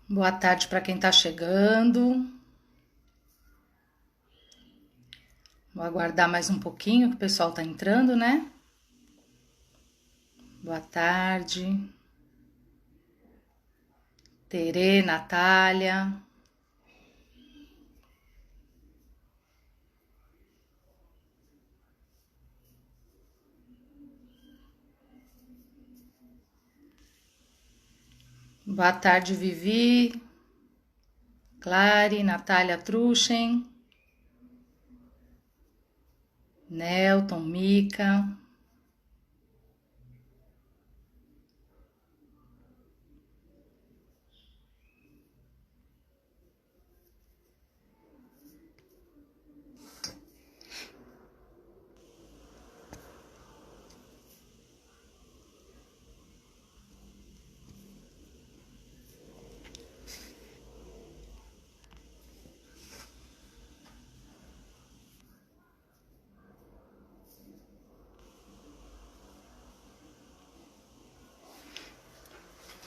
Boa tarde para quem está chegando. Vou aguardar mais um pouquinho que o pessoal está entrando, né? Boa tarde. Terê, Natália. Boa tarde, Vivi. Clare, Natália Truchen. Nelton, Mica.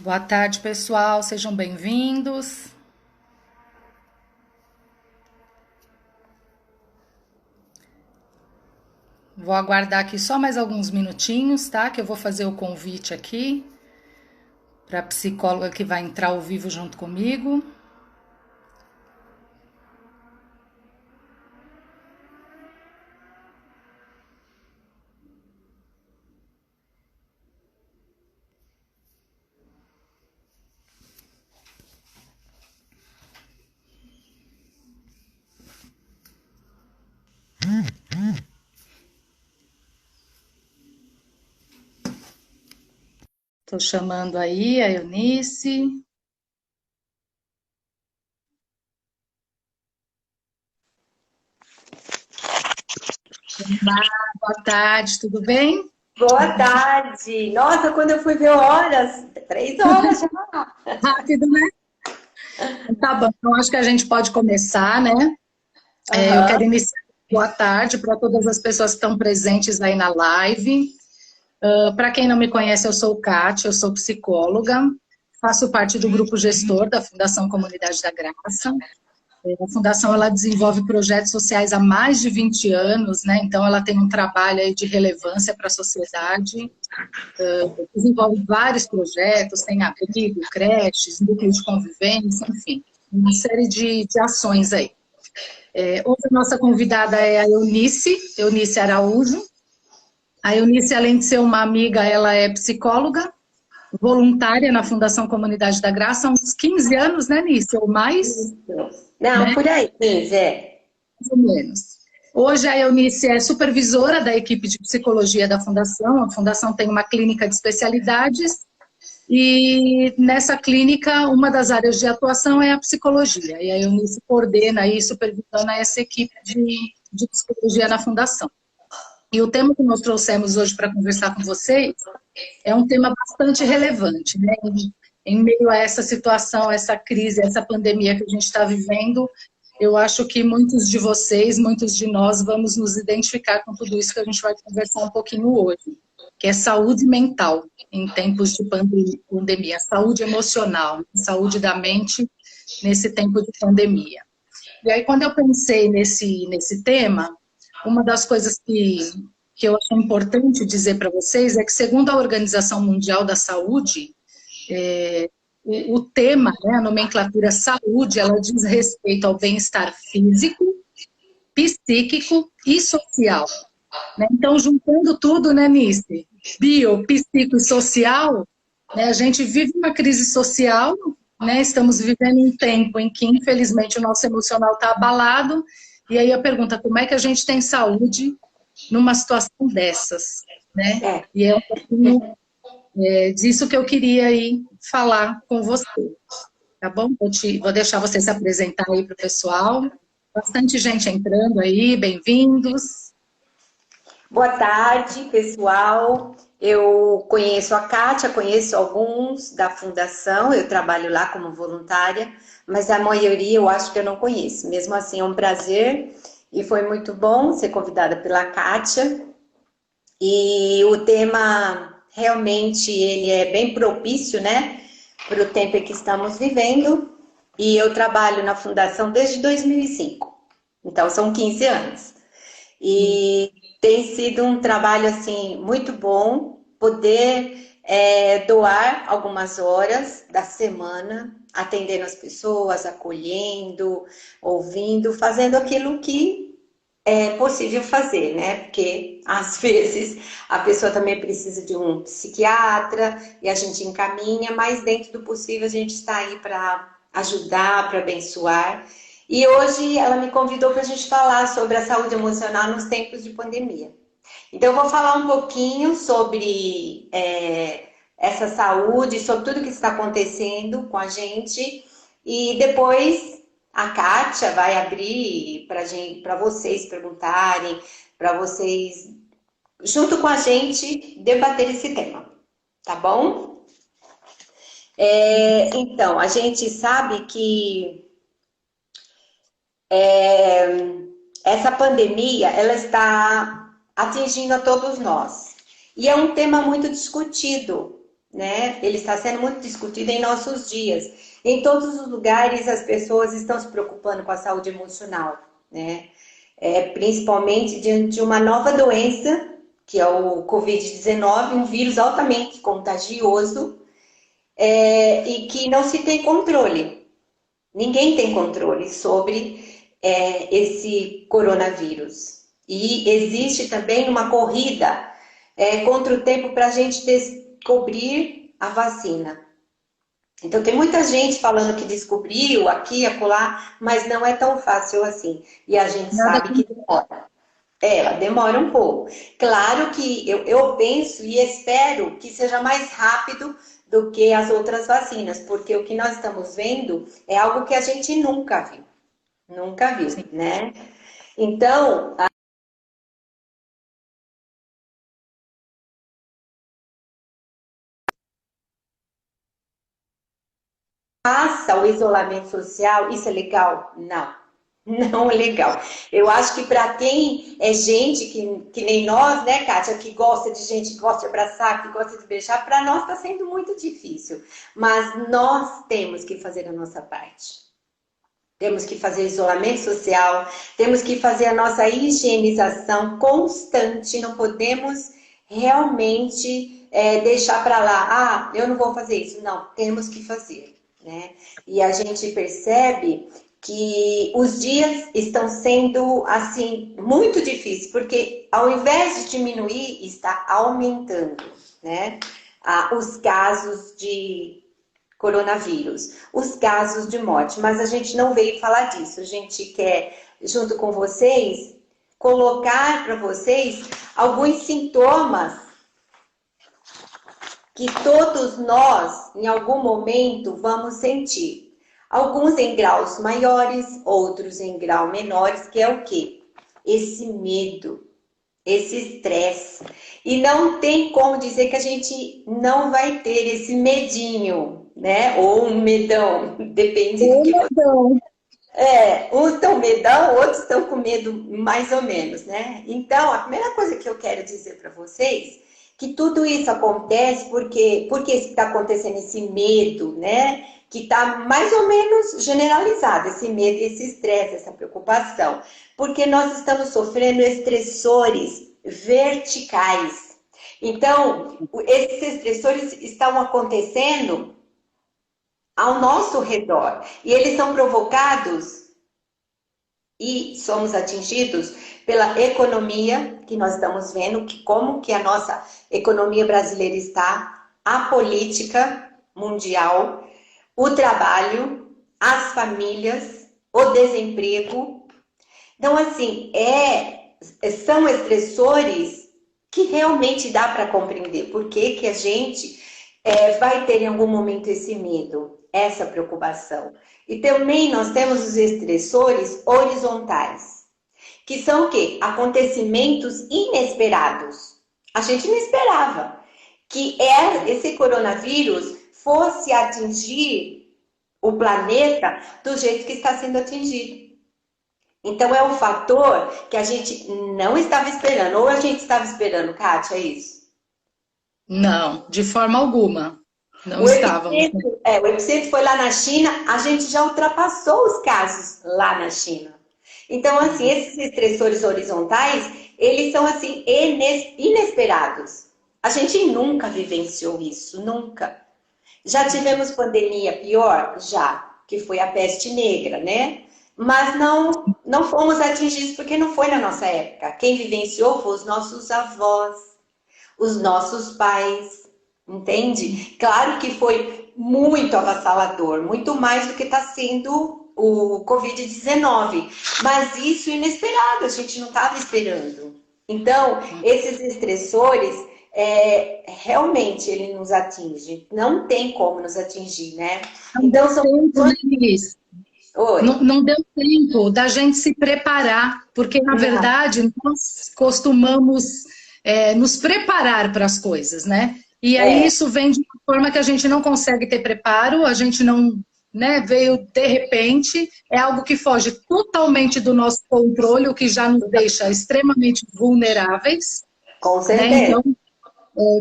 Boa tarde, pessoal. Sejam bem-vindos. Vou aguardar aqui só mais alguns minutinhos, tá? Que eu vou fazer o convite aqui para a psicóloga que vai entrar ao vivo junto comigo. Estou chamando aí a Eunice. Boa tarde, tudo bem? Boa tarde. Nossa, quando eu fui ver horas, 3 horas já. Rápido, né? Tá bom, então acho que a gente pode começar, né? Eu Aham. quero iniciar. Boa tarde para todas as pessoas que estão presentes aí na live. Para quem não me conhece, eu sou Kátia, eu sou psicóloga, faço parte do grupo gestor da Fundação Comunidade da Graça. A Fundação ela desenvolve projetos sociais há mais de 20 anos, né? Então ela tem um trabalho aí de relevância para a sociedade. Desenvolve vários projetos, tem abrigo, creches, núcleo de convivência, enfim, uma série de ações aí. Hoje a nossa convidada é a Eunice Araújo. A Eunice, além de ser uma amiga, ela é psicóloga, voluntária na Fundação Comunidade da Graça há uns 15 anos, né, Nice? Ou mais, Não, né? por aí, 15, é. Mais ou menos. Hoje a Eunice é supervisora da equipe de psicologia da Fundação. A Fundação tem uma clínica de especialidades e nessa clínica uma das áreas de atuação é a psicologia. E a Eunice coordena e supervisiona essa equipe de psicologia na Fundação. E o tema que nós trouxemos hoje para conversar com vocês é um tema bastante relevante, né? Em meio a essa situação, essa crise, essa pandemia que a gente está vivendo, eu acho que muitos de vocês, muitos de nós, vamos nos identificar com tudo isso que a gente vai conversar um pouquinho hoje, que é saúde mental em tempos de pandemia, saúde emocional, saúde da mente nesse tempo de pandemia. E aí, quando eu pensei nesse tema, uma das coisas que eu acho importante dizer para vocês é que, segundo a Organização Mundial da Saúde, o tema, né, a nomenclatura saúde, ela diz respeito ao bem-estar físico, psíquico e social. Né? Então, juntando tudo, né, Nice? Bio, psíquico e social, né, a gente vive uma crise social, né, estamos vivendo um tempo em que, infelizmente, o nosso emocional está abalado, e aí a pergunta, como é que a gente tem saúde numa situação dessas? Né? É. E é um pouquinho disso que eu queria aí falar com você, tá bom? Vou deixar você se apresentar aí para o pessoal. Bastante gente entrando aí, bem-vindos. Boa tarde, pessoal. Eu conheço a Kátia, conheço alguns da fundação, eu trabalho lá como voluntária, mas a maioria eu acho que eu não conheço. Mesmo assim, é um prazer e foi muito bom ser convidada pela Kátia. E o tema realmente ele é bem propício, né, para o tempo em que estamos vivendo. e eu trabalho na Fundação desde 2005. Então, são 15 anos. E tem sido um trabalho, assim, muito bom poder doar algumas horas da semana, atendendo as pessoas, acolhendo, ouvindo, fazendo aquilo que é possível fazer, né? Porque, às vezes, a pessoa também precisa de um psiquiatra e a gente encaminha, mas dentro do possível a gente está aí para ajudar, para abençoar. E hoje ela me convidou para a gente falar sobre a saúde emocional nos tempos de pandemia. Então, eu vou falar um pouquinho sobre essa saúde, sobre tudo que está acontecendo com a gente. E depois a Kátia vai abrir para vocês perguntarem, para vocês, junto com a gente, debater esse tema. Tá bom? Então, a gente sabe que essa pandemia, ela está atingindo a todos nós. E é um tema muito discutido, né? Ele está sendo muito discutido em nossos dias. Em todos os lugares, as pessoas estão se preocupando com a saúde emocional, né? Principalmente diante de uma nova doença, que é o Covid-19, um vírus altamente contagioso, e que não se tem controle. Ninguém tem controle sobre esse coronavírus. E existe também uma corrida contra o tempo para a gente descobrir a vacina. Então tem muita gente falando que descobriu aqui, acolá, mas não é tão fácil assim. E a gente sabe que demora. Ela demora um pouco. Claro que eu penso e espero que seja mais rápido do que as outras vacinas, porque o que nós estamos vendo é algo que a gente nunca viu. Nunca viu, né? Então, faça o isolamento social, isso é legal? Não, não é legal. Eu acho que para quem é gente que nem nós, né, Kátia, que gosta de gente, que gosta de abraçar, que gosta de beijar, para nós está sendo muito difícil. Mas nós temos que fazer a nossa parte. Temos que fazer isolamento social, temos que fazer a nossa higienização constante, não podemos realmente deixar para lá, eu não vou fazer isso. Não, temos que fazer, né? E a gente percebe que os dias estão sendo, assim, muito difíceis, porque ao invés de diminuir, está aumentando, né? Os casos de coronavírus, os casos de morte, mas a gente não veio falar disso. A gente quer, junto com vocês, colocar para vocês alguns sintomas que todos nós, em algum momento, vamos sentir. Alguns em graus maiores, outros em graus menores, que é o quê? Esse medo, esse estresse. E não tem como dizer que a gente não vai ter esse medinho, né? Ou um medão, depende do que medão. Uns estão medão, outros estão com medo mais ou menos, né? Então, a primeira coisa que eu quero dizer para vocês, que tudo isso acontece porque está acontecendo esse medo, né? Que está mais ou menos generalizado, esse medo, esse estresse, essa preocupação. Porque nós estamos sofrendo estressores verticais. Então, esses estressores estão acontecendo ao nosso redor. E eles são provocados e somos atingidos pela economia, que nós estamos vendo, como que a nossa economia brasileira está, a política mundial, o trabalho, as famílias, o desemprego. Então, assim, são estressores que realmente dá para compreender por que a gente vai ter em algum momento esse medo, essa preocupação. E também nós temos os estressores horizontais, que são o quê? Acontecimentos inesperados. A gente não esperava que esse coronavírus fosse atingir o planeta do jeito que está sendo atingido. Então é um fator que a gente não estava esperando. Ou a gente estava esperando, Kátia, é isso? Não, de forma alguma. Não estávamos. O epicentro foi lá na China, a gente já ultrapassou os casos lá na China. Então, assim, esses estressores horizontais, eles são, assim, inesperados. A gente nunca vivenciou isso, nunca. Já tivemos pandemia pior? Já, que foi a peste negra, né? Mas não fomos atingidos porque não foi na nossa época. Quem vivenciou foram os nossos avós, os nossos pais, entende? Claro que foi muito avassalador, muito mais do que está sendo o Covid-19, mas isso inesperado, a gente não estava esperando. Então, esses estressores, realmente ele nos atinge, não tem como nos atingir, né? Então, são... Não deu tempo da gente se preparar, porque, na verdade, nós costumamos nos preparar para as coisas, né? E aí isso vem de uma forma que a gente não consegue ter preparo, a gente não, né, veio de repente, é algo que foge totalmente do nosso controle, o que já nos deixa extremamente vulneráveis. Com certeza. Né? Então,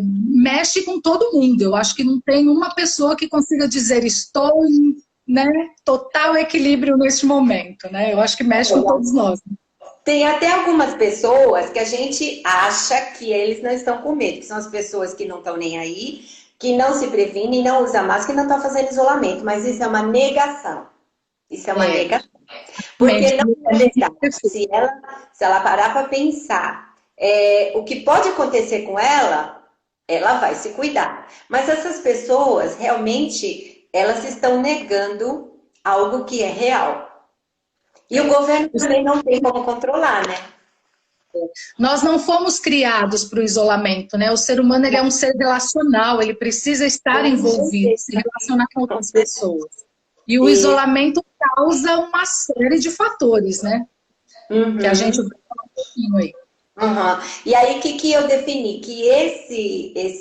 mexe com todo mundo. Eu acho que não tem uma pessoa que consiga dizer estou em, né, total equilíbrio neste momento, né? Eu acho que mexe com todos nós. Tem até algumas pessoas que a gente acha que eles não estão com medo, que são as pessoas que não estão nem aí, que não se previnem, não usam máscara, que não estão fazendo isolamento, mas isso é uma negação. Isso é uma negação. Porque não é verdade. Se ela parar para pensar o que pode acontecer com ela, ela vai se cuidar. Mas essas pessoas, realmente, elas estão negando algo que é real. E o governo também não tem como controlar, né? Nós não fomos criados para o isolamento, né? O ser humano ele é um ser relacional, ele precisa estar envolvido, se relacionar com outras pessoas. E o isolamento causa uma série de fatores, né? Que a gente vai falar um pouquinho aí. E aí, o que eu defini? Que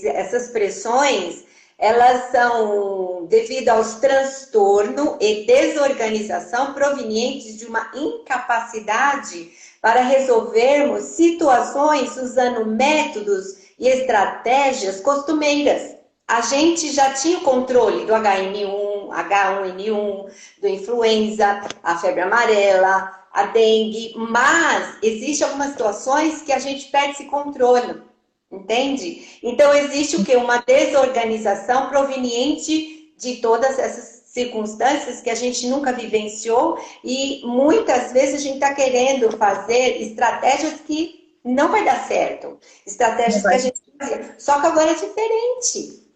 essas pressões, elas são devido aos transtornos e desorganização provenientes de uma incapacidade para resolvermos situações usando métodos e estratégias costumeiras. A gente já tinha o controle do H1N1, do influenza, a febre amarela, a dengue, mas existem algumas situações que a gente perde esse controle, entende? Então existe o quê? Uma desorganização proveniente de todas essas circunstâncias que a gente nunca vivenciou e muitas vezes a gente está querendo fazer estratégias que não vai dar certo. Estratégias que a gente fazia, só que agora é diferente.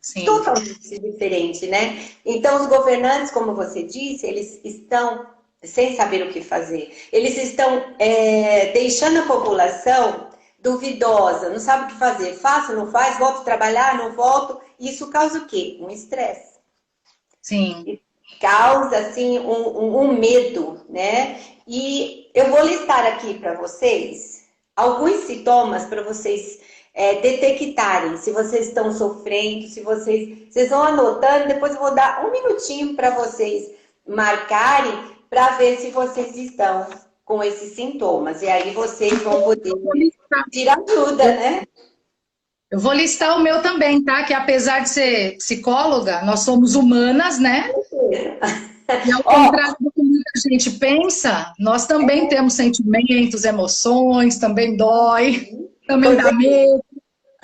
Sim. Totalmente diferente, né? Então os governantes, como você disse, eles estão sem saber o que fazer. Eles estão deixando a população duvidosa, não sabe o que fazer. Faço, não faz, volto a trabalhar, não volto. Isso causa o quê? Um estresse. Sim. Causa, assim, um medo, né? E eu vou listar aqui para vocês alguns sintomas para vocês detectarem se vocês estão sofrendo, se vocês vão anotando, depois eu vou dar um minutinho para vocês marcarem para ver se vocês estão com esses sintomas. E aí vocês vão poder pedir ajuda, né? Eu vou listar o meu também, tá? Que apesar de ser psicóloga, nós somos humanas, né? E ao contrário do que muita gente pensa, nós também temos sentimentos, emoções, também dói, também dá medo,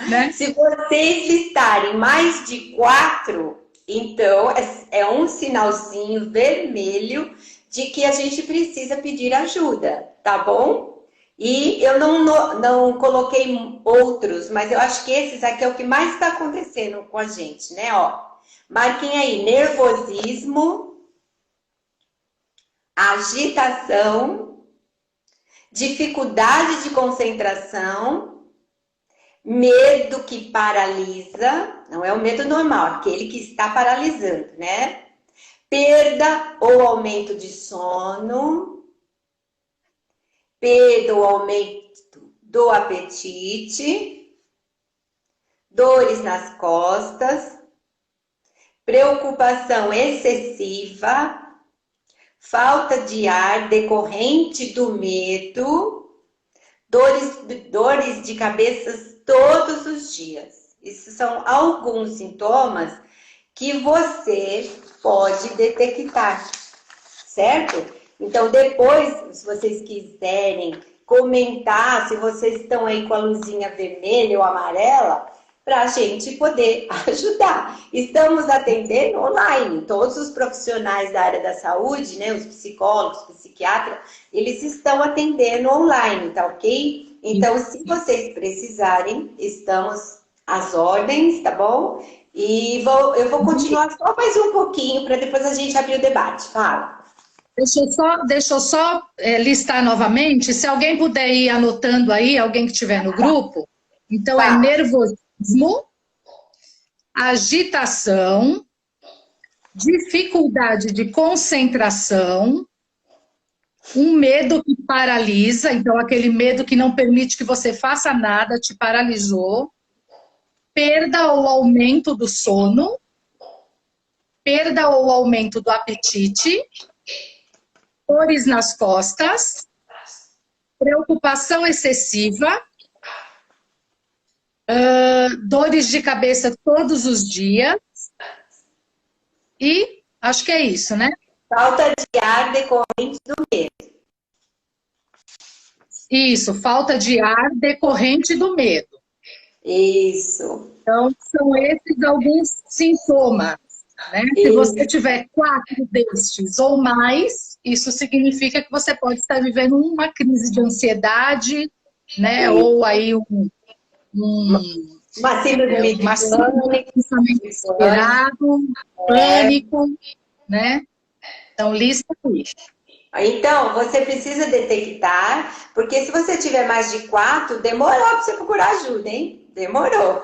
né? Se vocês listarem mais de 4, então é um sinalzinho vermelho de que a gente precisa pedir ajuda, tá bom? E eu não coloquei outros, mas eu acho que esses aqui é o que mais está acontecendo com a gente, né? Ó, marquem aí: nervosismo, agitação, dificuldade de concentração, medo que paralisa, não é o medo normal, aquele que está paralisando, né? Perda ou aumento de sono, perda ou aumento do apetite, dores nas costas, preocupação excessiva, falta de ar decorrente do medo, dores de cabeça todos os dias. Esses são alguns sintomas que você pode detectar, certo? Então, depois, se vocês quiserem comentar, se vocês estão aí com a luzinha vermelha ou amarela, para a gente poder ajudar. Estamos atendendo online. Todos os profissionais da área da saúde, né, os psicólogos, psiquiatras, eles estão atendendo online, tá ok? Então, se vocês precisarem, estamos às ordens, tá bom? E eu vou continuar só mais um pouquinho para depois a gente abrir o debate. Fala. Deixa eu só listar novamente, se alguém puder ir anotando aí, alguém que estiver no grupo. Então, é nervosismo, agitação, dificuldade de concentração, um medo que paralisa, então aquele medo que não permite que você faça nada, te paralisou, perda ou aumento do sono, perda ou aumento do apetite, dores nas costas, preocupação excessiva, dores de cabeça todos os dias e acho que é isso, né? Falta de ar decorrente do medo. Isso, falta de ar decorrente do medo. Isso. Então, são esses alguns sintomas, né? Se você tiver 4 destes ou mais, isso significa que você pode estar vivendo uma crise de ansiedade, né? Ou aí uma síndrome de pensamento desesperado, pânico, né? Então, lista aí. Então, você precisa detectar, porque se você tiver mais de 4, demorou para você procurar ajuda, hein? Demorou.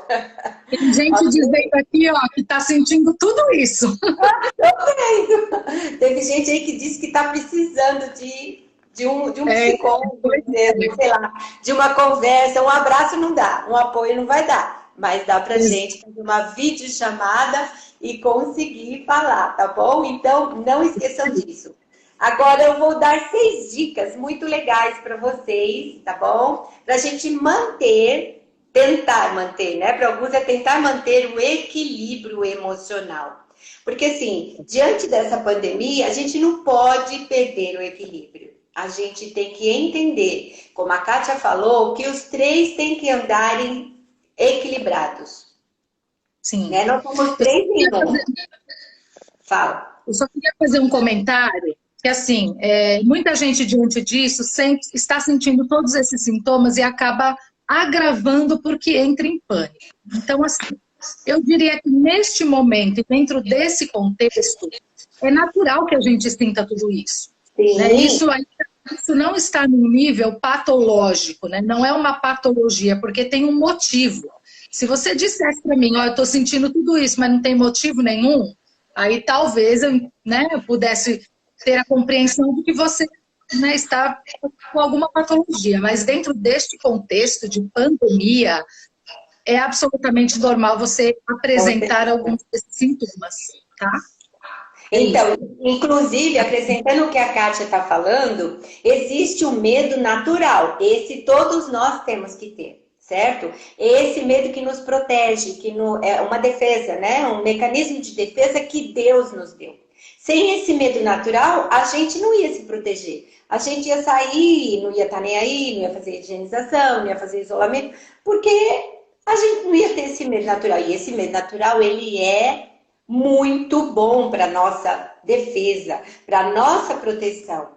Tem gente dizendo aqui, ó, que está sentindo tudo isso. Tô vendo. Teve gente aí que disse que está precisando de um psicólogo, sei lá, de uma conversa, um abraço não dá, um apoio não vai dar, mas dá pra gente fazer uma videochamada e conseguir falar, tá bom? Então, não esqueçam disso. Agora eu vou dar 6 dicas muito legais para vocês, tá bom? Pra gente tentar manter, né? Para alguns é tentar manter o equilíbrio emocional. Porque assim, diante dessa pandemia, a gente não pode perder o equilíbrio. A gente tem que entender, como a Kátia falou, que os 3 têm que andarem equilibrados. Sim. Né? Nós somos 3 em um. Fala. Eu só queria fazer um comentário, que assim, muita gente diante disso está sentindo todos esses sintomas e acaba agravando porque entra em pânico. Então, assim, eu diria que neste momento, e dentro desse contexto, é natural que a gente sinta tudo isso. Né? Isso não está num nível patológico, né? Não é uma patologia, porque tem um motivo. Se você dissesse para mim, eu estou sentindo tudo isso, mas não tem motivo nenhum, aí talvez eu pudesse ter a compreensão de que você, né, está com alguma patologia. Mas dentro deste contexto de pandemia, é absolutamente normal você apresentar alguns desses sintomas, tá? Então, inclusive, acrescentando o que a Kátia está falando, existe o medo natural. Esse todos nós temos que ter, certo? Esse medo que nos protege, é uma defesa, né? Um mecanismo de defesa que Deus nos deu. Sem esse medo natural, a gente não ia se proteger. A gente ia sair, não ia estar nem aí, não ia fazer higienização, não ia fazer isolamento, porque a gente não ia ter esse medo natural. E esse medo natural, ele é muito bom para nossa defesa, para nossa proteção.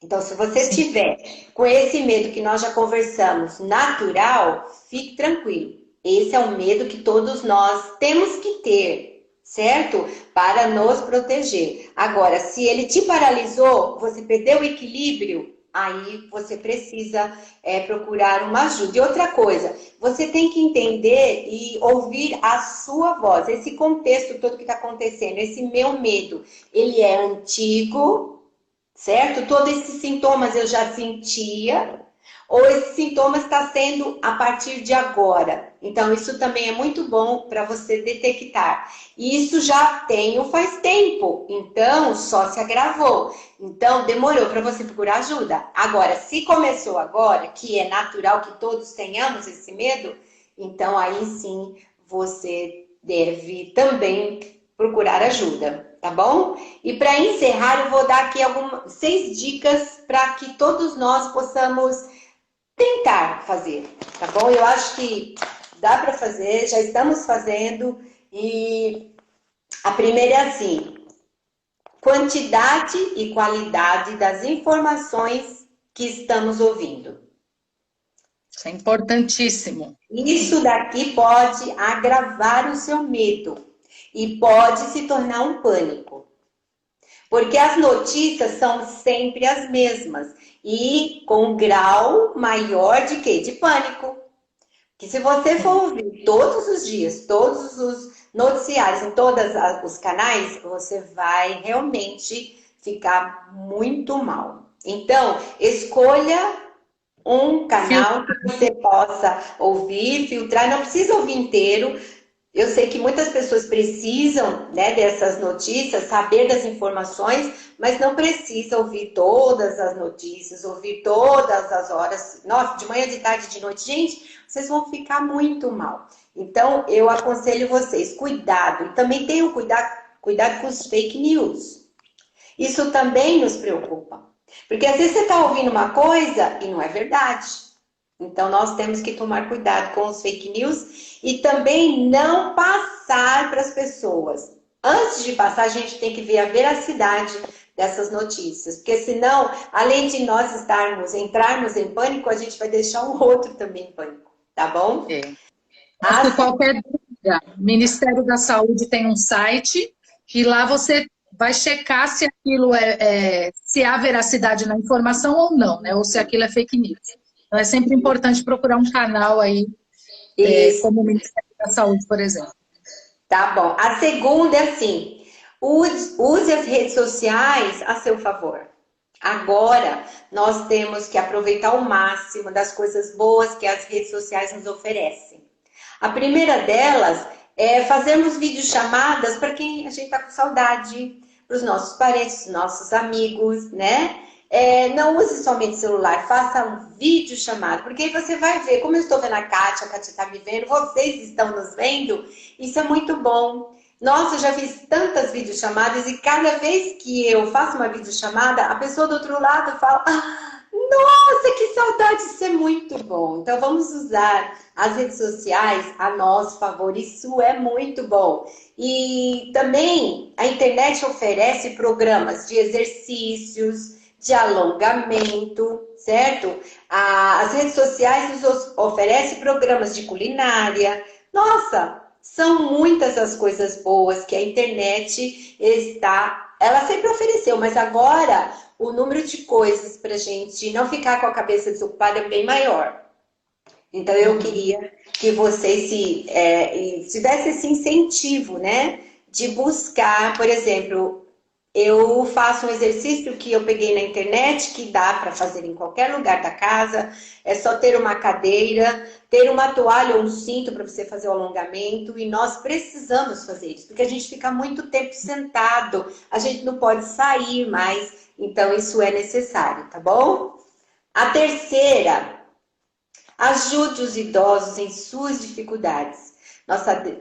Então, se você tiver com esse medo que nós já conversamos, natural, fique tranquilo. Esse é um medo que todos nós temos que ter, certo? Para nos proteger. Agora, se ele te paralisou, você perdeu o equilíbrio, aí você precisa procurar uma ajuda. E outra coisa, você tem que entender e ouvir a sua voz. Esse contexto todo que está acontecendo, esse meu medo, ele é antigo, certo? Todos esses sintomas eu já sentia, ou esse sintoma está sendo a partir de agora. Então, isso também é muito bom para você detectar. E isso já tenho faz tempo, então só se agravou. Então, demorou para você procurar ajuda. Agora, se começou agora, que é natural que todos tenhamos esse medo, então aí sim você deve também procurar ajuda, tá bom? E para encerrar, eu vou dar aqui 6 dicas para que todos nós possamos tentar fazer, tá bom? Eu acho que dá para fazer, já estamos fazendo, e a primeira é assim: quantidade e qualidade das informações que estamos ouvindo. Isso é importantíssimo. Isso daqui pode agravar o seu medo e pode se tornar um pânico. Porque as notícias são sempre as mesmas e com um grau maior de quê? De pânico. Que se você for ouvir todos os dias, todos os noticiários em todos os canais, você vai realmente ficar muito mal. Então, escolha um canal que você possa ouvir, filtrar, não precisa ouvir inteiro. Eu sei que muitas pessoas precisam, né, dessas notícias, saber das informações, mas não precisa ouvir todas as notícias, ouvir todas as horas. Nossa, de manhã, de tarde, de noite. Gente, vocês vão ficar muito mal. Então, eu aconselho vocês, cuidado. E também tenham cuidado com os fake news. Isso também nos preocupa. Porque às vezes você está ouvindo uma coisa e não é verdade. Então, nós temos que tomar cuidado com os fake news e também não passar para as pessoas. Antes de passar, a gente tem que ver a veracidade dessas notícias. Porque senão, além de nós entrarmos em pânico, a gente vai deixar um outro também em pânico. Tá bom? É. Acho que qualquer dúvida, o Ministério da Saúde tem um site que lá você vai checar se aquilo se há veracidade na informação ou não, né? Ou se aquilo é fake news. Então é sempre importante procurar um canal aí, como o Ministério da Saúde, por exemplo. Tá bom. A segunda é assim: use as redes sociais a seu favor. Agora, nós temos que aproveitar o máximo das coisas boas que as redes sociais nos oferecem. A primeira delas é fazermos videochamadas para quem a gente está com saudade, para os nossos parentes, nossos amigos, né? Não use somente celular, faça um videochamado, porque aí você vai ver, como eu estou vendo a Kátia está me vendo, vocês estão nos vendo, isso é muito bom. Nossa, eu já fiz tantas videochamadas e cada vez que eu faço uma videochamada, a pessoa do outro lado fala: nossa, que saudade, isso é muito bom. Então vamos usar as redes sociais a nosso favor, isso é muito bom. E também a internet oferece programas de exercícios, de alongamento, certo? As redes sociais nos oferecem programas de culinária. Nossa, são muitas as coisas boas que a internet ela sempre ofereceu, mas agora o número de coisas para a gente não ficar com a cabeça desocupada é bem maior. Então eu queria que vocês tivessem esse incentivo, né? De buscar, por exemplo, eu faço um exercício que eu peguei na internet, que dá para fazer em qualquer lugar da casa. É só ter uma cadeira, ter uma toalha ou um cinto para você fazer o alongamento. E nós precisamos fazer isso, porque a gente fica muito tempo sentado, a gente não pode sair mais. Então, isso é necessário, tá bom? A terceira, ajude os idosos em suas dificuldades.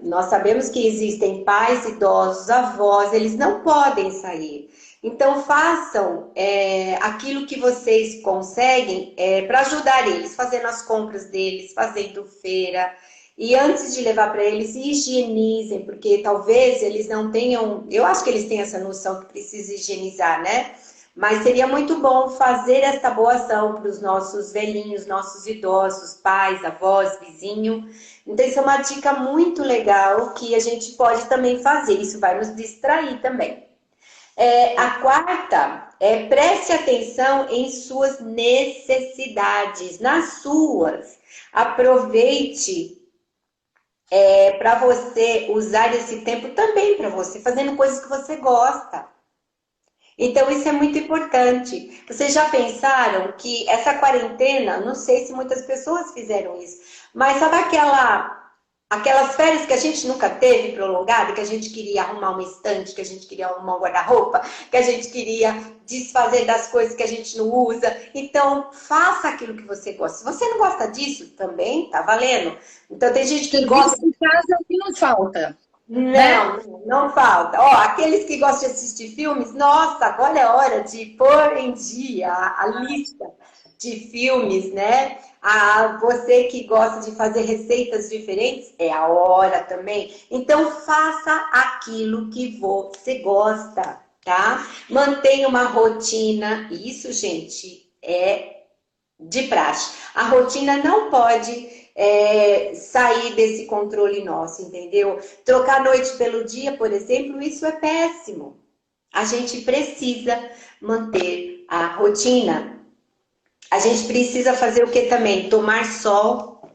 Nós sabemos que existem pais idosos, avós, eles não podem sair. Então, façam aquilo que vocês conseguem para ajudar eles, fazendo as compras deles, fazendo feira. E antes de levar para eles, higienizem, porque talvez eles não tenham... Eu acho que eles têm essa noção que precisa higienizar, né? Mas seria muito bom fazer esta boa ação para os nossos velhinhos, nossos idosos, pais, avós, vizinho. Então, isso é uma dica muito legal que a gente pode também fazer. Isso vai nos distrair também. A quarta preste atenção em suas necessidades, nas suas. Aproveite para você usar esse tempo também para você, fazendo coisas que você gosta. Então, isso é muito importante. Vocês já pensaram que essa quarentena, não sei se muitas pessoas fizeram isso, mas sabe Aquelas férias que a gente nunca teve prolongada, que a gente queria arrumar uma estante, que a gente queria arrumar um guarda-roupa, que a gente queria desfazer das coisas que a gente não usa. Então, faça aquilo que você gosta. Se você não gosta disso, também tá valendo. Então, tem gente que gosta... Serviço em casa é o que não falta. Não falta. Ó, aqueles que gostam de assistir filmes, nossa, agora é hora de pôr em dia a lista de filmes, né? Você que gosta de fazer receitas diferentes, é a hora também. Então, faça aquilo que você gosta, tá? Mantenha uma rotina. Isso, gente, é de praxe. A rotina não pode sair desse controle nosso, entendeu? Trocar a noite pelo dia, por exemplo, isso é péssimo. A gente precisa manter a rotina. A gente precisa fazer o que também? Tomar sol.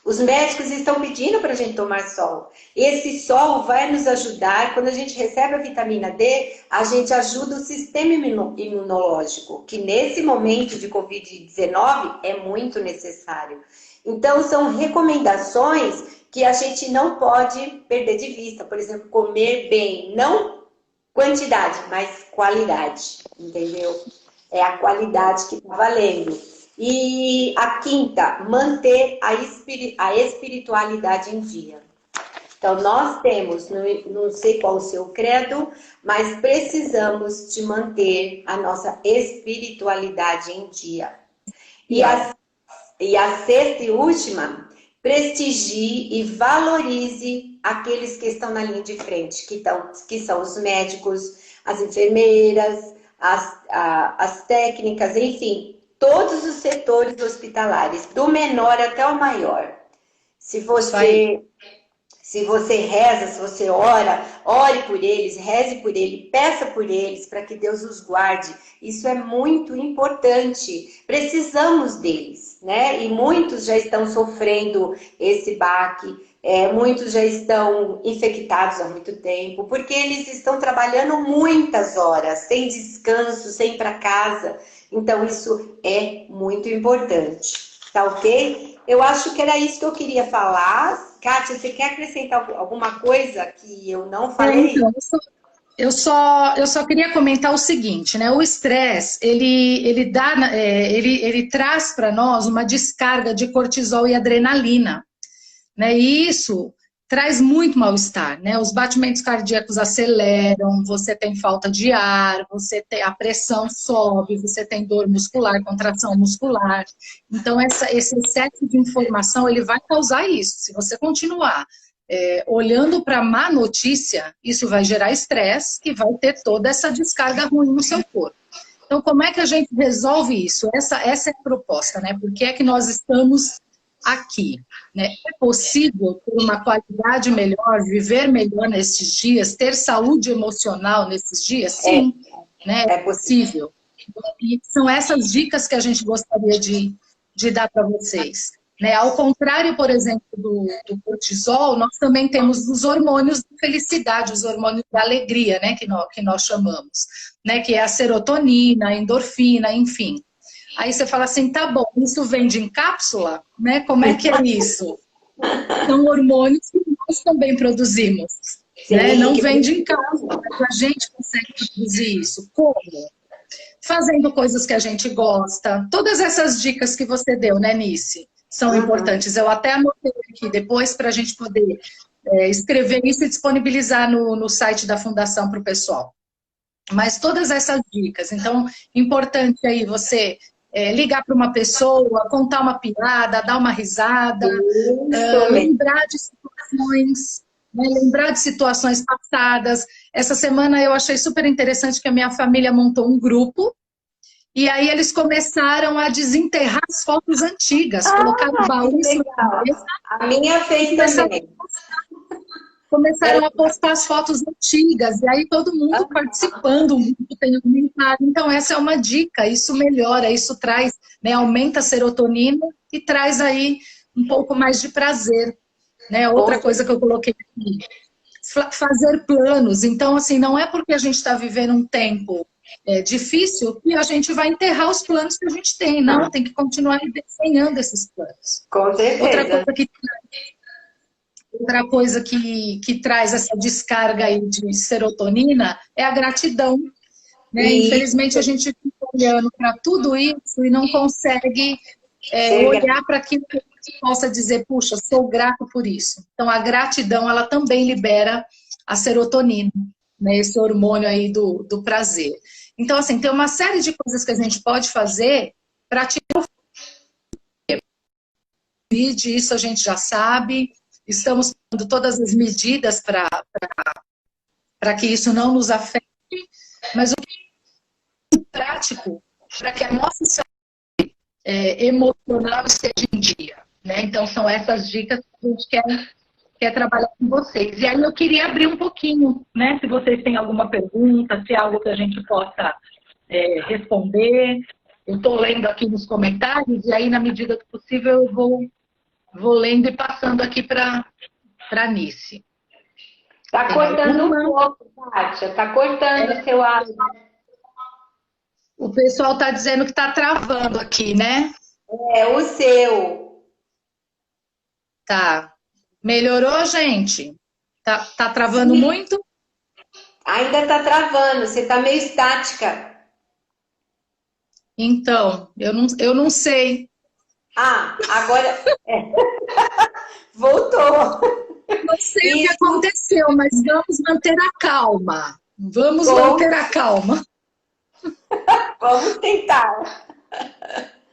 Os médicos estão pedindo para a gente tomar sol. Esse sol vai nos ajudar, quando a gente recebe a vitamina D, a gente ajuda o sistema imunológico, que nesse momento de Covid-19 é muito necessário. Então, são recomendações que a gente não pode perder de vista. Por exemplo, comer bem, não quantidade, mas qualidade, entendeu? É a qualidade que está valendo. E a quinta, manter a espiritualidade em dia. Então, nós temos, não sei qual o seu credo, mas precisamos de manter a nossa espiritualidade em dia. E a sexta e última, prestigie e valorize aqueles que estão na linha de frente, que são os médicos, as enfermeiras, as técnicas, enfim, todos os setores hospitalares, do menor até o maior. Se você reza, se você ora, ore por eles, reze por eles, peça por eles, para que Deus os guarde. Isso é muito importante. Precisamos deles, né? E muitos já estão sofrendo esse baque, muitos já estão infectados há muito tempo, porque eles estão trabalhando muitas horas, sem descanso, sem ir para casa. Então, isso é muito importante. Tá ok? Eu acho que era isso que eu queria falar. Kátia, você quer acrescentar alguma coisa que eu não falei? Então, eu só queria comentar o seguinte, né? O estresse, ele traz para nós uma descarga de cortisol e adrenalina, né? E isso traz muito mal-estar, né? Os batimentos cardíacos aceleram, você tem falta de ar, a pressão sobe, você tem dor muscular, contração muscular. Então, esse excesso de informação, ele vai causar isso. Se você continuar olhando para a má notícia, isso vai gerar estresse e vai ter toda essa descarga ruim no seu corpo. Então, como é que a gente resolve isso? Essa é a proposta, né? Por que é que nós estamos aqui, né? É possível ter uma qualidade melhor, viver melhor nesses dias, ter saúde emocional nesses dias? Sim, né? É possível. E são essas dicas que a gente gostaria de dar para vocês. Né? Ao contrário, por exemplo, do cortisol, nós também temos os hormônios de felicidade, os hormônios da alegria, né? que nós chamamos, né? Que é a serotonina, a endorfina, enfim. Aí você fala assim, tá bom, isso vende em cápsula, né? Como é que é isso? São hormônios que nós também produzimos, né? Não vende em cápsula, mas a gente consegue produzir isso. Como? Fazendo coisas que a gente gosta. Todas essas dicas que você deu, né, Nice? São importantes. Eu até anotei aqui depois para a gente poder escrever isso e disponibilizar no site da Fundação para o pessoal. Mas todas essas dicas. Então, importante aí você ligar para uma pessoa, contar uma piada, dar uma risada, lembrar de situações, né, lembrar de situações passadas. Essa semana eu achei super interessante que a minha família montou um grupo e aí eles começaram a desenterrar as fotos antigas, colocaram o baú em cima da mesa. A minha fez também. Começaram a postar as fotos antigas, e aí todo mundo participando, o grupo tem aumentado. Então, essa é uma dica, isso melhora, isso traz, né, aumenta a serotonina e traz aí um pouco mais de prazer. Né? Outra coisa que eu coloquei aqui, fazer planos. Então, assim, não é porque a gente está vivendo um tempo difícil que a gente vai enterrar os planos que a gente tem. Não, tem que continuar desenhando esses planos. Com certeza. Outra coisa que outra coisa que traz essa descarga aí de serotonina é a gratidão, né? Infelizmente, a gente fica olhando para tudo isso e não consegue olhar para aquilo que a gente possa dizer, puxa, sou grato por isso. Então, a gratidão, ela também libera a serotonina, né? Esse hormônio aí do prazer. Então, assim, tem uma série de coisas que a gente pode fazer para tirar o Covid, isso a gente já sabe. Estamos tomando todas as medidas para que isso não nos afete, mas o prático para que a nossa saúde emocional esteja em dia, né? Então, são essas dicas que a gente quer trabalhar com vocês. E aí eu queria abrir um pouquinho, né? Se vocês têm alguma pergunta, se é algo que a gente possa responder. Eu estou lendo aqui nos comentários e aí, na medida do possível, eu vou lendo e passando aqui para a Nice. Está cortando um pouco, Kátia. Está cortando o seu áudio. O pessoal está dizendo que está travando aqui, né? É, o seu. Tá. Melhorou, gente? Tá travando muito? Ainda está travando, você está meio estática. Então, eu não sei. Ah, agora... Voltou. Não sei o que aconteceu, mas vamos manter a calma. Vamos manter a calma. Vamos tentar.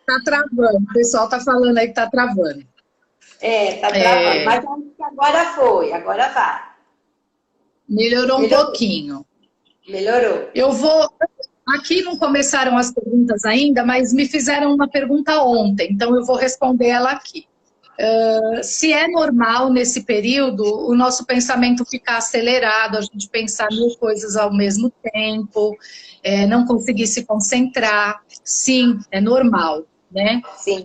Tá travando. O pessoal tá falando aí que tá travando. Tá travando. Mas acho que agora foi, agora vai. Melhorou um pouquinho. Melhorou. Eu vou... Aqui não começaram as perguntas ainda, mas me fizeram uma pergunta ontem, então eu vou responder ela aqui. Se é normal nesse período o nosso pensamento ficar acelerado, a gente pensar mil coisas ao mesmo tempo, não conseguir se concentrar. Sim, é normal, né? Sim.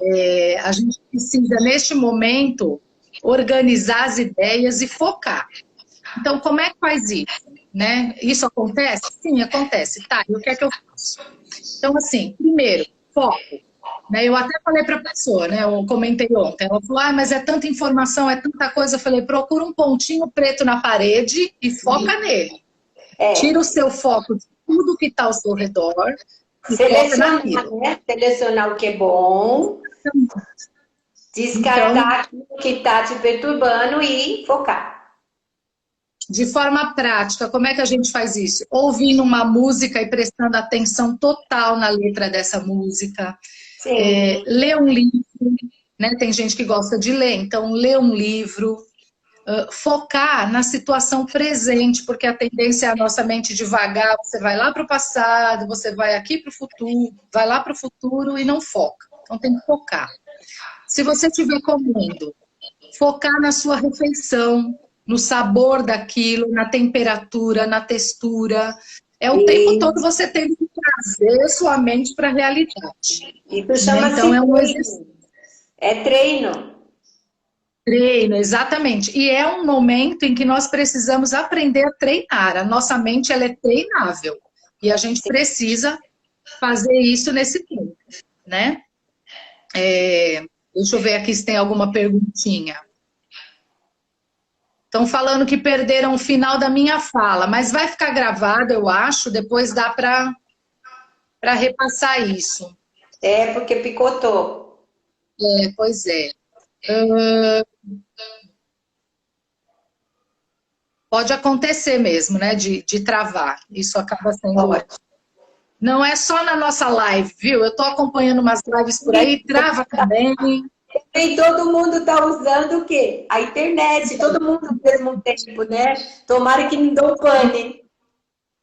A gente precisa, neste momento, organizar as ideias e focar. Então, como é que faz isso? Né? Isso acontece? Sim, acontece. Tá, e o que é que eu faço? Então, assim, primeiro, foco. Né? Eu até falei para a pessoa, né? Eu comentei ontem. Ela falou, mas é tanta informação, é tanta coisa. Eu falei, procura um pontinho preto na parede e foca nele. Tira o seu foco de tudo que está ao seu redor e foca naquilo. Né? Selecionar o que é bom, descartar aquilo que está te perturbando e focar. De forma prática, como é que a gente faz isso? Ouvindo uma música e prestando atenção total na letra dessa música. Ler um livro, né? Tem gente que gosta de ler, então ler um livro. Focar na situação presente, porque a tendência é a nossa mente devagar, você vai lá para o passado, você vai aqui para o futuro, vai lá para o futuro e não foca. Então tem que focar. Se você estiver comendo, focar na sua refeição, no sabor daquilo, na temperatura, na textura. É o tempo todo você tem que trazer sua mente para a realidade. Isso chama-se então, é um exercício. É treino. Treino, exatamente. E é um momento em que nós precisamos aprender a treinar. A nossa mente ela é treinável. E a gente precisa fazer isso nesse tempo, né? Deixa eu ver aqui se tem alguma perguntinha. Estão falando que perderam o final da minha fala, mas vai ficar gravado, eu acho, depois dá para repassar isso. Porque picotou. Pois é. Pode acontecer mesmo, né, de travar. Isso acaba sendo... Não é só na nossa live, viu? Eu estou acompanhando umas lives por aí, trava também. E todo mundo está usando o quê? A internet, todo mundo ao mesmo tempo, né? Tomara que não dê pane.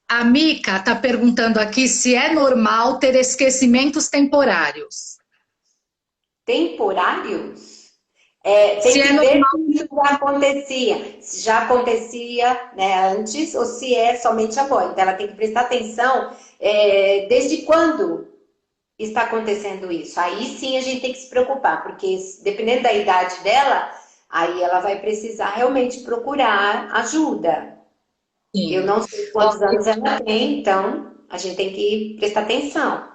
A Mica está perguntando aqui se é normal ter esquecimentos temporários. Temporários? Tem se que ver se isso já acontecia. Se já acontecia, né, antes ou se é somente agora. Então ela tem que prestar atenção desde quando está acontecendo isso. Aí sim a gente tem que se preocupar, porque dependendo da idade dela, aí ela vai precisar realmente procurar ajuda. Sim. Eu não sei quantos anos ela tem, então a gente tem que prestar atenção.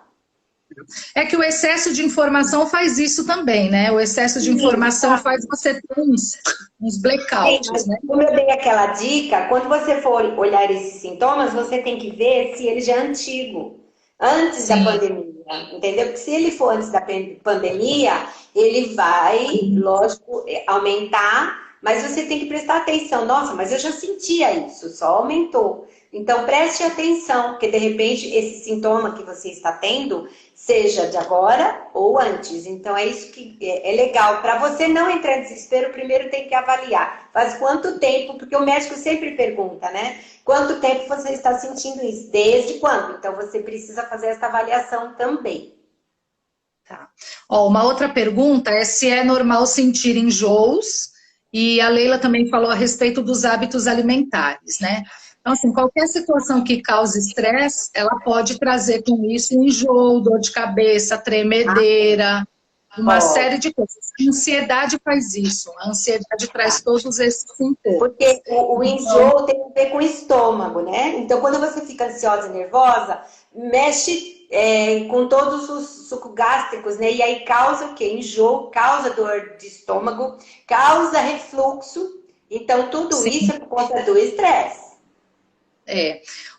É que o excesso de informação faz isso também, né? O excesso de informação faz você ter uns blackouts, né? Como eu dei aquela dica, quando você for olhar esses sintomas, você tem que ver se ele já é antigo, antes da pandemia, entendeu? Porque se ele for antes da pandemia, ele vai, lógico, aumentar, mas você tem que prestar atenção. Nossa, mas eu já sentia isso, só aumentou. Então preste atenção, porque de repente esse sintoma que você está tendo seja de agora ou antes. Então é isso que é legal. Para você não entrar em desespero, primeiro tem que avaliar. Faz quanto tempo? Porque o médico sempre pergunta, né? Quanto tempo você está sentindo isso? Desde quando? Então você precisa fazer essa avaliação também. Tá. Ó, uma outra pergunta é se é normal sentir enjoos, e a Leila também falou a respeito dos hábitos alimentares, né? Então, assim, qualquer situação que cause estresse, ela pode trazer com isso enjoo, dor de cabeça, tremedeira, uma série de coisas. A ansiedade faz isso. A ansiedade traz todos esses sintomas. Porque o enjoo tem a ver com o estômago, né? Então, quando você fica ansiosa e nervosa, mexe com todos os sucos gástricos, né? E aí causa o quê? Enjoo, causa dor de estômago, causa refluxo. Então, tudo isso é por conta do estresse.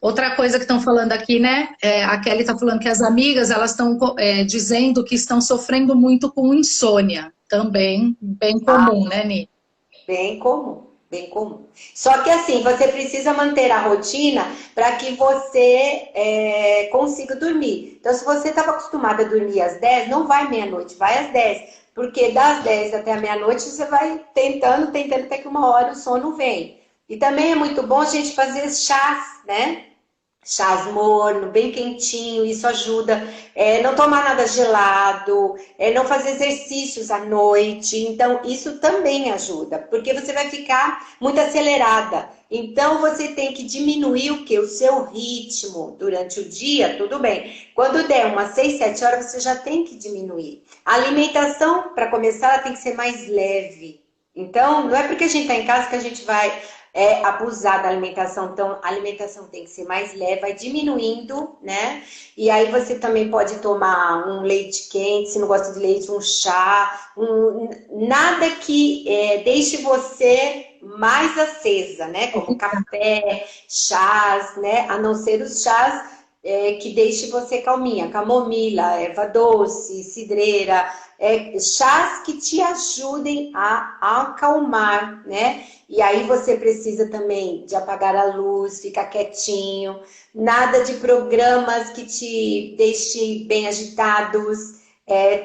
Outra coisa que estão falando aqui, né? A Kelly está falando que as amigas, elas estão dizendo que estão sofrendo muito com insônia. Também, bem comum, né, Ni? Bem comum, bem comum. Só que assim, você precisa manter a rotina para que você consiga dormir. Então, se você estava acostumada a dormir às 10, não vai meia-noite, vai às 10. Porque das 10 até a meia-noite, você vai tentando, até que uma hora o sono vem. E também é muito bom a gente fazer chás, né? Chás morno, bem quentinho, isso ajuda. Não tomar nada gelado, não fazer exercícios à noite. Então, isso também ajuda, porque você vai ficar muito acelerada. Então, você tem que diminuir o quê? O seu ritmo durante o dia, tudo bem. Quando der umas 6, 7 horas, você já tem que diminuir. A alimentação, para começar, ela tem que ser mais leve. Então, não é porque a gente está em casa que a gente vai abusar da alimentação. Então, a alimentação tem que ser mais leve, vai diminuindo, né? E aí você também pode tomar um leite quente, se não gosta de leite, um chá, nada que deixe você mais acesa, né? Como café, chás, né? A não ser os chás que deixe você calminha, camomila, erva doce, cidreira, chás que te ajudem a acalmar, né? E aí você precisa também de apagar a luz, ficar quietinho, nada de programas que te deixem bem agitados,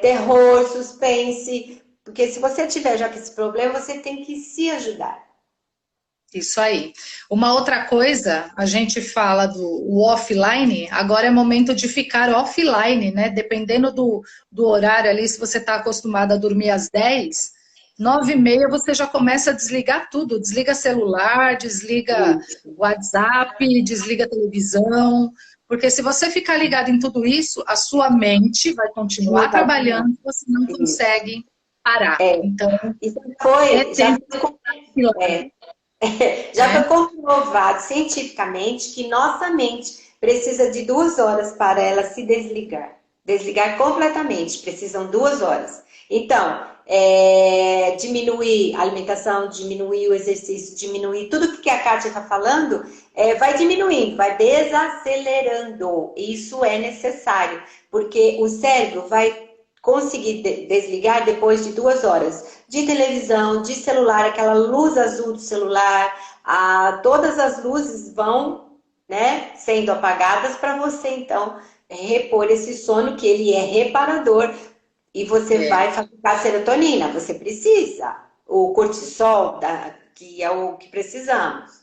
terror, suspense, porque se você tiver já com esse problema, você tem que se ajudar. Isso aí. Uma outra coisa, a gente fala do offline, agora é momento de ficar offline, né? Dependendo do horário ali, se você está acostumado a dormir às 10, 9h30 você já começa a desligar tudo. Desliga celular, desliga WhatsApp, desliga televisão. Porque se você ficar ligado em tudo isso, a sua mente vai continuar trabalhando, você não consegue parar. Então, isso já foi comprovado cientificamente que nossa mente precisa de 2 horas para ela se desligar. Desligar completamente, precisam 2 horas. Então, diminuir a alimentação, diminuir o exercício, diminuir tudo que a Kátia está falando, vai diminuindo, vai desacelerando. Isso é necessário, porque o cérebro vai conseguir desligar depois de 2 horas de televisão, de celular, aquela luz azul do celular, todas as luzes vão, né, sendo apagadas para você, então, repor esse sono, que ele é reparador, e você vai fabricar serotonina, você precisa, o cortisol, que é o que precisamos.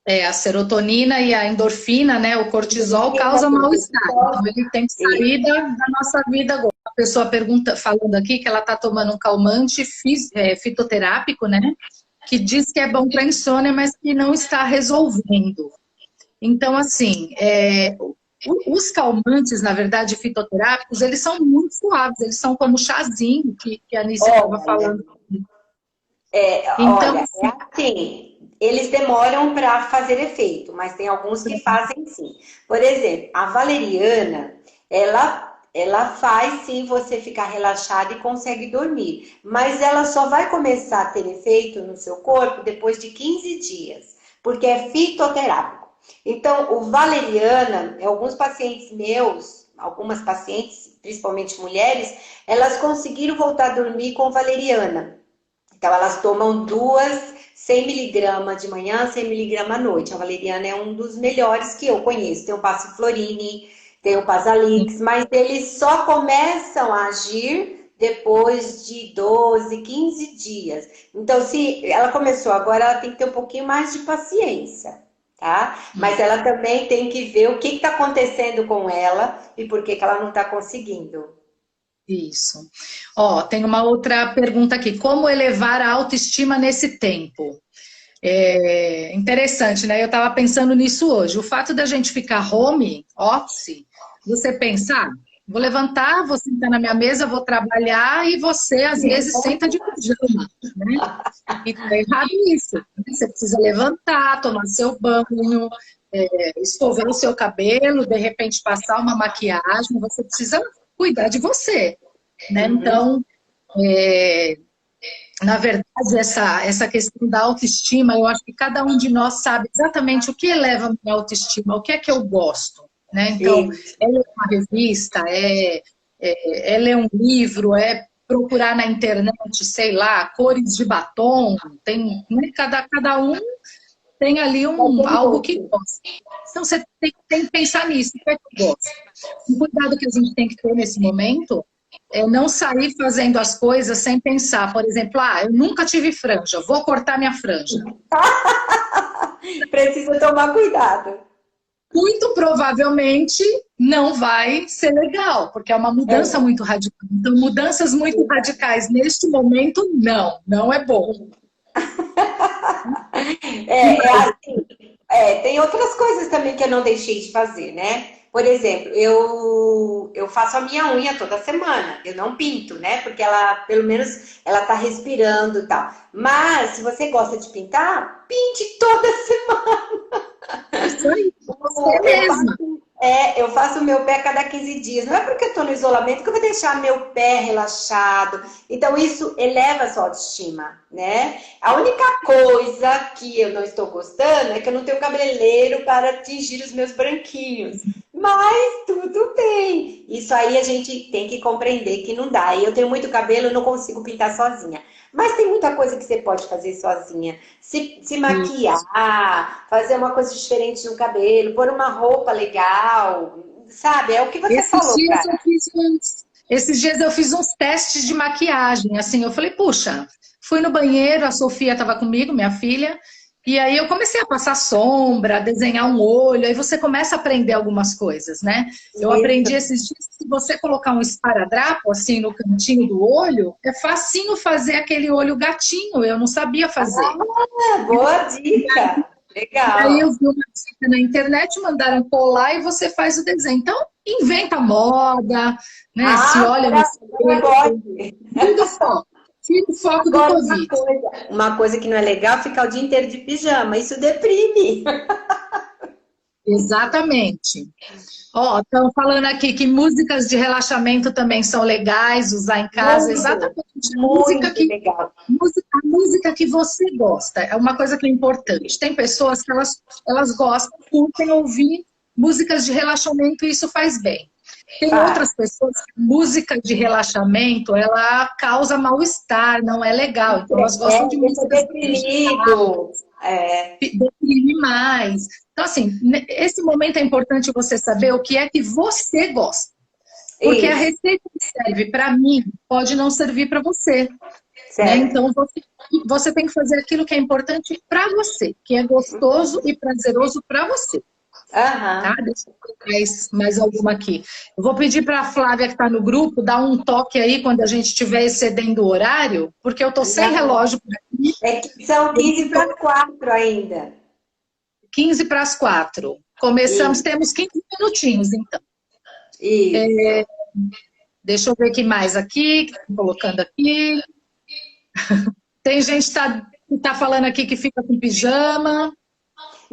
A serotonina e a endorfina, né, o cortisol causa mal-estar, então ele tem que sair da nossa vida agora. A pessoa falando aqui que ela está tomando um calmante fitoterápico, né? Que diz que é bom para insônia, mas que não está resolvendo. Então, assim, os calmantes, na verdade, fitoterápicos, eles são muito suaves, eles são como chazinho que a Anícia estava falando. Então, assim, eles demoram para fazer efeito, mas tem alguns que fazem sim. Por exemplo, a valeriana, ela ela faz sim você ficar relaxado e consegue dormir. Mas ela só vai começar a ter efeito no seu corpo depois de 15 dias, porque é fitoterápico. Então, o valeriana, alguns pacientes meus, algumas pacientes, principalmente mulheres, elas conseguiram voltar a dormir com valeriana. Então, elas tomam 100 mg de manhã, 100 mg à noite. A valeriana é um dos melhores que eu conheço. Tem o Passiflorine, tem o Pasalix, mas eles só começam a agir depois de 12, 15 dias. Então, se ela começou agora, ela tem que ter um pouquinho mais de paciência, tá? Mas ela também tem que ver o que está acontecendo com ela e por que ela não está conseguindo. Isso. Ó, tem uma outra pergunta aqui. Como elevar a autoestima nesse tempo? É interessante, né? Eu estava pensando nisso hoje. O fato da gente ficar home office, você pensar, vou levantar, vou sentar na minha mesa, vou trabalhar e você, às vezes, senta de pijama, né? E tá errado isso. Né? Você precisa levantar, tomar seu banho, escovar o seu cabelo, de repente passar uma maquiagem, você precisa cuidar de você, né? Então, na verdade, essa questão da autoestima, eu acho que cada um de nós sabe exatamente o que eleva a minha autoestima, o que é que eu gosto, né? Então, é ler uma revista, é ler um livro, é procurar na internet, sei lá, cores de batom, tem, né? Cada um tem ali algo que gosta. Então, você tem que pensar nisso, o que é que eu gosto. Um cuidado que a gente tem que ter nesse momento é não sair fazendo as coisas sem pensar. Por exemplo, eu nunca tive franja, vou cortar minha franja. Precisa tomar cuidado. Muito provavelmente não vai ser legal, porque é uma mudança muito radical. Então, mudanças muito radicais neste momento, não é bom. Assim, tem outras coisas também que eu não deixei de fazer, né? Por exemplo, eu faço a minha unha toda semana, eu não pinto, né? Porque ela, pelo menos, ela tá respirando e tal. Mas, se você gosta de pintar, pinte toda semana. Isso aí, você mesma. Eu faço o meu pé a cada 15 dias. Não é porque eu tô no isolamento que eu vou deixar meu pé relaxado. Então, isso eleva a sua autoestima, né? A única coisa que eu não estou gostando é que eu não tenho cabeleireiro para atingir os meus branquinhos. Mas tudo bem. Isso aí a gente tem que compreender que não dá. E eu tenho muito cabelo, eu não consigo pintar sozinha. Mas tem muita coisa que você pode fazer sozinha. Se maquiar, fazer uma coisa diferente no cabelo, pôr uma roupa legal, sabe? É o que você falou, cara. Esses dias eu fiz uns testes de maquiagem, assim, eu falei, puxa, fui no banheiro, a Sofia estava comigo, minha filha, e aí eu comecei a passar sombra, a desenhar um olho, aí você começa a aprender algumas coisas, né? Eu aprendi esses dias que se você colocar um esparadrapo, assim, no cantinho do olho, é facinho fazer aquele olho gatinho, eu não sabia fazer. Boa dica! Legal. Aí eu vi uma dica na internet, mandaram colar e você faz o desenho. Então, inventa moda, né? Se olha no espelho, tudo foco. Tira o foco do Covid. Uma coisa que não é legal é ficar o dia inteiro de pijama. Isso deprime. Exatamente. Ó, estão falando aqui que músicas de relaxamento também são legais, usar em casa. Muito, exatamente. Legal. A música que você gosta é uma coisa que é importante. Tem pessoas que elas gostam, curtem ouvir músicas de relaxamento e isso faz bem. Tem outras pessoas que música de relaxamento, ela causa mal-estar, não é legal. Então elas gostam de música deprimido. Deprime mais. Então, assim, esse momento é importante você saber o que é que você gosta. Porque a receita que serve para mim pode não servir para você. Né? Então, você tem que fazer aquilo que é importante para você, que é gostoso e prazeroso para você. Tá? Deixa eu ver mais alguma aqui. Eu vou pedir para a Flávia, que está no grupo, dar um toque aí quando a gente estiver excedendo o horário, porque eu estou sem relógio por aqui. São 15 para as 4 ainda. 15 para as 4. Começamos, temos 15 minutinhos, então. Deixa eu ver o que mais aqui, que estão colocando aqui. Tem gente que tá falando aqui que fica com pijama.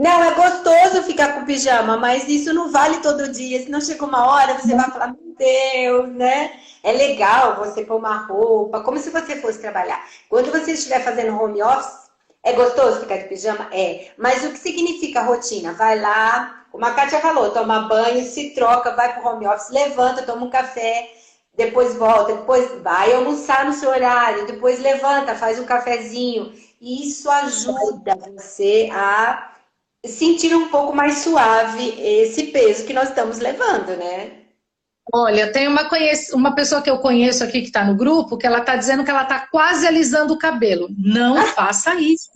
Não, é gostoso ficar com pijama, mas isso não vale todo dia. Senão chega uma hora, você vai falar, meu Deus, né? É legal você pôr uma roupa, como se você fosse trabalhar. Quando você estiver fazendo home office, é gostoso ficar de pijama? É. Mas o que significa rotina? Vai lá, como a Kátia falou, toma banho, se troca, vai pro home office, levanta, toma um café, depois volta, depois vai almoçar no seu horário, depois levanta, faz um cafezinho. E isso ajuda você a sentir um pouco mais suave esse peso que nós estamos levando, né? Olha, tem uma pessoa que eu conheço aqui que está no grupo, que ela está dizendo que ela está quase alisando o cabelo. Não faça isso.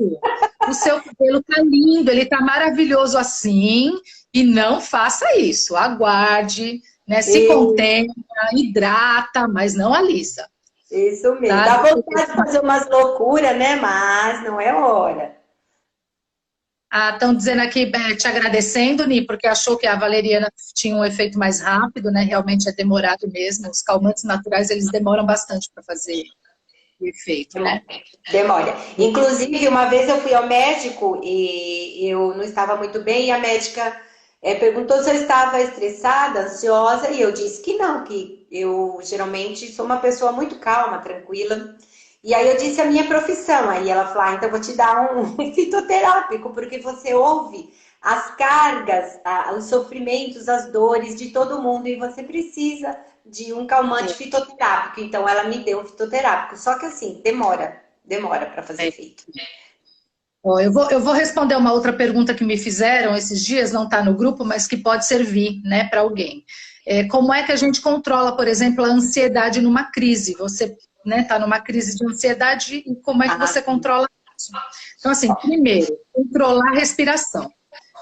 O seu cabelo está lindo, ele está maravilhoso assim, e não faça isso. Aguarde, né? Se contenha, hidrata, mas não alisa. Isso mesmo. Tá? Dá vontade de fazer umas loucuras, né? Mas não é hora. Estão dizendo aqui, te agradecendo, Ni, porque achou que a valeriana tinha um efeito mais rápido, né? Realmente é demorado mesmo. Os calmantes naturais, eles demoram bastante para fazer o efeito, né? Demora. Inclusive, uma vez eu fui ao médico e eu não estava muito bem, e a médica perguntou se eu estava estressada, ansiosa, e eu disse que não, que eu geralmente sou uma pessoa muito calma, tranquila. E aí eu disse a minha profissão, aí ela falou, então eu vou te dar um fitoterápico, porque você ouve as cargas, os sofrimentos, as dores de todo mundo, e você precisa de um calmante fitoterápico. Então ela me deu um fitoterápico, só que assim, demora para fazer efeito. Ó, eu vou responder uma outra pergunta que me fizeram esses dias, não está no grupo, mas que pode servir, né, para alguém. Como é que a gente controla, por exemplo, a ansiedade numa crise? Você está numa crise de ansiedade e como é que você controla isso? Então, assim, primeiro, controlar a respiração.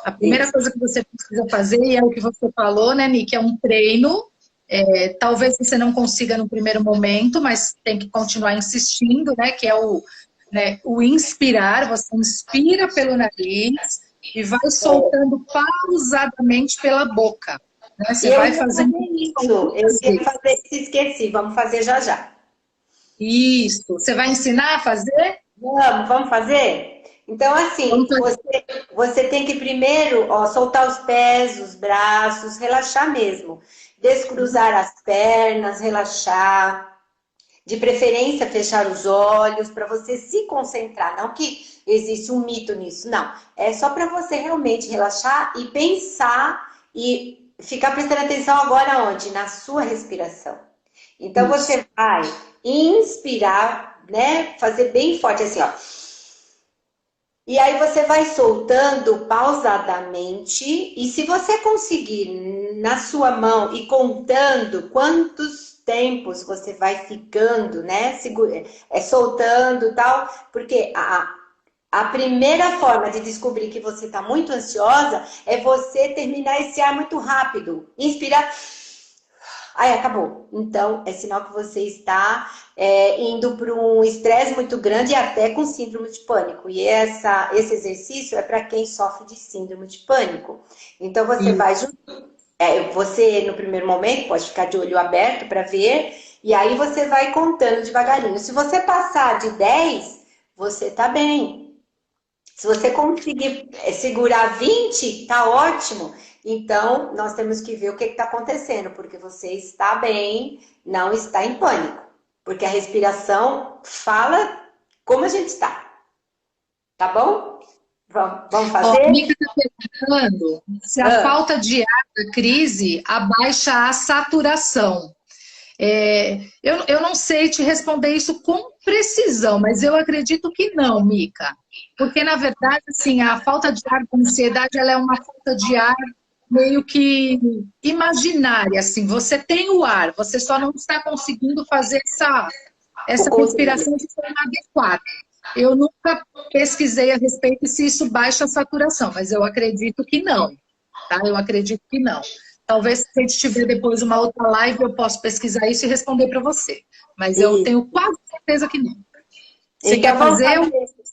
A primeira coisa que você precisa fazer, e é o que você falou, né, Nick, é um treino. Talvez você não consiga no primeiro momento, mas tem que continuar insistindo, né, que é o inspirar. Você inspira pelo nariz e vai soltando pausadamente pela boca. Né? Você vai fazendo isso. Eu ia fazer isso, esqueci. Vamos fazer já já. Isso. Você vai ensinar a fazer? Vamos fazer? Então, assim, você tem que primeiro soltar os pés, os braços, relaxar mesmo. Descruzar as pernas, relaxar. De preferência, fechar os olhos para você se concentrar. Não que existe um mito nisso, não. É só para você realmente relaxar e pensar e ficar prestando atenção agora onde? Na sua respiração. Então, você vai inspirar, né? Fazer bem forte assim, ó. E aí você vai soltando pausadamente. E se você conseguir na sua mão e contando quantos tempos você vai ficando, né? Soltando e tal. Porque a primeira forma de descobrir que você está muito ansiosa é você terminar esse ar muito rápido. Inspirar. Aí acabou. Então, é sinal que você está indo para um estresse muito grande e até com síndrome de pânico. E esse exercício é para quem sofre de síndrome de pânico. Então, você vai junto. Você, no primeiro momento, pode ficar de olho aberto para ver. E aí, você vai contando devagarinho. Se você passar de 10, você está bem. Se você conseguir segurar 20, tá ótimo. Então, nós temos que ver o que está acontecendo, porque você está bem, não está em pânico. Porque a respiração fala como a gente está. Tá bom? Vamos fazer? A Mica está perguntando se a falta de ar da crise abaixa a saturação. Eu não sei te responder isso com precisão, mas eu acredito que não, Mica. Porque, na verdade, assim, a falta de ar da ansiedade, ela é uma falta de ar meio que imaginária, assim. Você tem o ar, você só não está conseguindo fazer essa respiração de forma adequada. Eu nunca pesquisei a respeito se isso baixa a saturação, mas eu acredito que não, tá? Eu acredito que não. Talvez, se a gente tiver depois uma outra live, eu possa pesquisar isso e responder para você. Mas eu tenho quase certeza que não. Você quer fazer?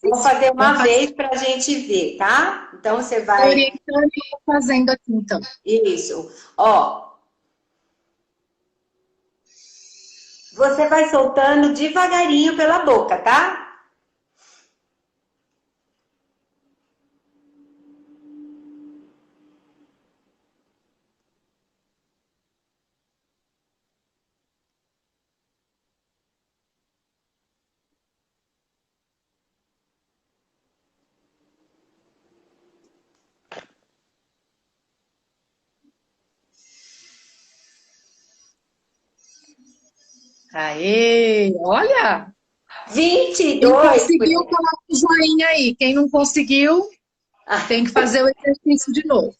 Vou fazer uma vez para a gente ver, tá? Então, você vai... Orientando e eu vou fazendo aqui, então. Isso. Ó. Você vai soltando devagarinho pela boca, tá? Aê, olha! Quem 22. conseguiu, coloca o joinha aí. Quem não conseguiu, tem que fazer o exercício de novo.